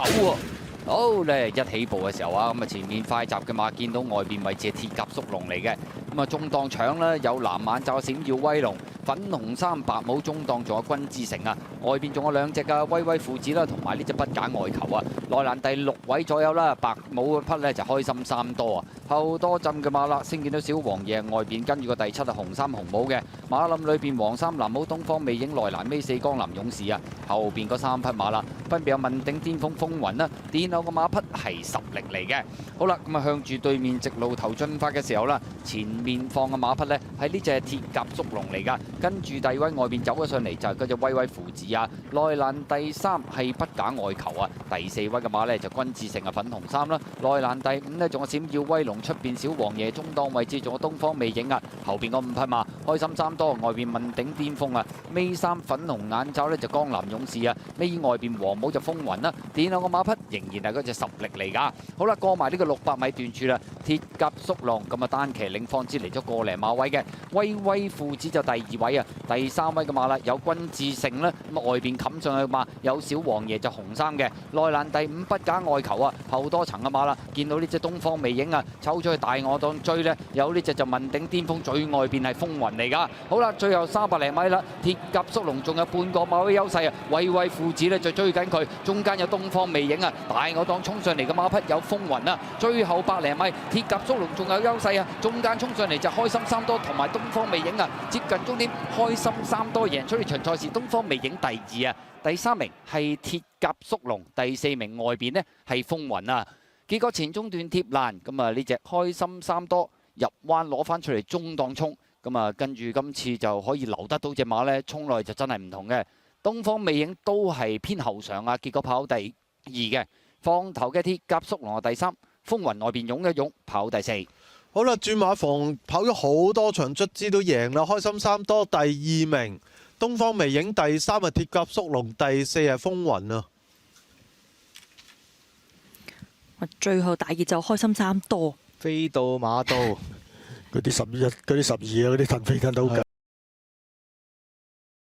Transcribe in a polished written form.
喎。好咧，一起步嘅時候啊，咁啊前面快閘嘅馬見到外邊位置係鐵甲縮龍嚟嘅，咁啊中檔搶啦，有藍眼罩閃耀威龍、粉紅衫白帽中檔，仲有君之城啊，外邊仲有兩隻嘅威威父子啦，同埋呢隻不假外求啊，內欄第6位左右啦，白帽嗰匹咧就開心三多啊，後多浸嘅馬啦，先見到小王爺外邊跟住個第7啊紅衫紅帽嘅馬林裏邊黃衫藍帽東方魅影內欄尾4江南勇士啊，後邊嗰3匹馬啦，分別有問鼎巔峰風雲啦，有個馬匹係實力嚟嘅，好啦，咁啊向住對面直路頭進發嘅時候啦，前面放嘅馬匹呢係呢隻鐵甲縮龍嚟噶，跟住第2位外邊走咗上嚟就係嗰隻威威父子啊，內欄第3係不假外求啊，第4位嘅馬呢就君志成啊粉紅衫啦，內欄第5呢仲有閃耀威龍，出邊小王爺中檔位置仲有東方魅影啊，後邊嗰5匹馬開心三多，外邊問鼎巔峰啊，尾3粉紅眼罩呢就江南勇士啊，尾外邊黃帽就風雲啦，點兩個馬匹仍然係嗰隻實力嚟㗎。好啦，過埋呢個600米段處啦，鐵甲縮龍咁啊單騎領放之嚟咗個零馬位嘅，威威父子就第2位啊，第3位嘅馬啦有君志成啦，咁外邊冚上去馬有小王爺就紅衫嘅，內欄第5不假外求啊，後多層嘅馬啦，見到呢隻東方魅影啊，抽出去大我檔追呢，有呢隻就問鼎巔峰，最外邊係風雲嚟㗎。好啦，最後300零米啦，鐵甲縮龍仲有半個馬位優勢啊，威威父子呢就追緊佢，中間有東方魅影啊，大我檔衝上嚟嘅馬匹有風雲啊，最後100零米鐵甲縮龍仲有優勢啊，中間衝上嚟就開心三多同埋東方魅影啊，接近終點開心三多贏出呢場賽事，東方魅影第2啊，第3名係鐵甲縮龍，第4名外邊呢係風雲啊。結果前中段貼欄，咁啊呢隻開心三多入彎攞翻出嚟中檔衝，咁啊跟住今次就可以留得到隻馬呢，衝落去就真係唔同嘅。東方魅影都係偏後上啊，結果跑第2嘅，放頭嘅鐵甲縮龍係第3，風雲外邊湧一湧跑第4。好啦，轉馬房跑咗好多場，卒之都贏啦，開心三多第2名，東方魅影第3係鐵甲縮龍，第4係風雲啊。最後大熱就開心三多，飛到馬到嗰啲12啊，嗰啲騰飛騰到緊。